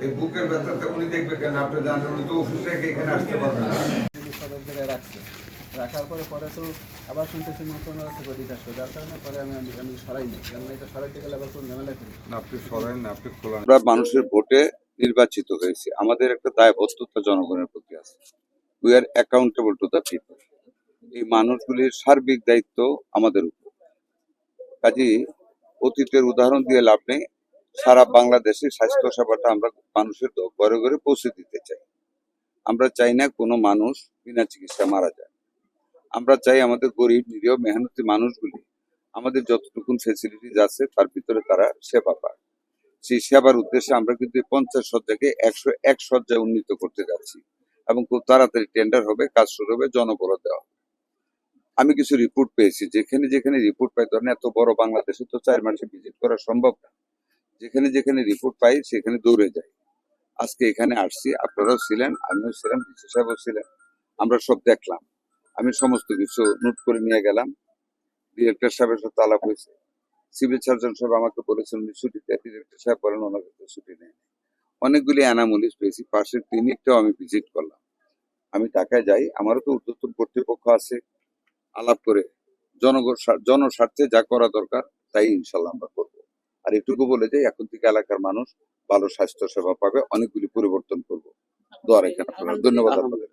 এই বুকের ব্যথাটা উনি দেখবে কেন? আপনি জানেন উনি তো ওষুধ রেখে এখানে আসতে পারবেন না। সব জায়গায় রাখছে, রাখার পরে তো আবার শুনতেছি মন্ত্রণালয় থেকে অধিক আসবে, যার কারণে পরে আমি সরাইনি, কারণ এটা সরাইতে গেলে আবার কোন ঝামেলা করি না, আপনি সরেন না, আপনি খোলা। আমরা মানুষের ভোটে নির্বাচিত হয়েছি, আমাদের একটা দায়বদ্ধতা জনগণের প্রতি আছে। We are accountable to the people. এই মানুষগুলির সার্বিক দায়িত্ব আমাদের উপর। কাজেই অতীতের উদাহরণ দিয়ে লাভ নেই। সারা বাংলাদেশে স্বাস্থ্য সেবাটা আমরা মানুষের ঘরে ঘরে পৌঁছে দিতে চাই। আমরা চাই না কোনো মানুষ বিনা চিকিৎসা মারা যায়। আমরা চাই আমাদের গরিব নিরীহ মেহনতি মানুষগুলি আমাদের যতটুকু ফেসিলিটিস আছে তার ভিতরে তারা সেবা পায়। সেই সেবার উদ্দেশ্যে আমরা কিন্তু 50 শয্যাকে 101 শয্যায় উন্নীত করতে যাচ্ছি এবং খুব তাড়াতাড়ি টেন্ডার হবে, কাজ শুরু হবে, জনবল দেওয়া হবে। আমি কিছু রিপোর্ট পেয়েছি, যেখানে যেখানে রিপোর্ট পাই, ধরেন এত বড় বাংলাদেশে তো 4 মাসে ভিজিট করা সম্ভব না। যেখানে যেখানে রিপোর্ট পাই সেখানে দৌড়ে যাই। আজকে এখানে আসছি, আপনারাও ছিলেন, আমিও ছিলাম, বিশেষ সাহেবও ছিলেন, আমরা সব দেখলাম। আমি সমস্ত কিছু নোট করে নিয়ে গেলাম। ডিরেক্টর সাহেবের সাথে আলাপ হয়েছে। সিভিল সার্জন সাহেব আমাকে বলেছেন উনি ছুটিতে, ডিরেক্টর সাহেব বলেন ওনার ছুটি নেই। অনেকগুলি অ্যানামলিস পেয়েছি, পাশের ক্লিনিকটাও আমি ভিজিট করলাম। আমি ঢাকায় যাই, আমারও তো ঊর্ধ্বতন কর্তৃপক্ষ আছে, আলাপ করে জনস্বার্থে যা করা দরকার তাই ইনশাল্লাহ আমরা করবো। আর এটুকু বলে যাই, এখন থেকে এলাকার মানুষ ভালো স্বাস্থ্য সেবা পাবে, অনেকগুলি পরিবর্তন করবো। দোয়া রাখেন আপনারা, ধন্যবাদ আপনাদের।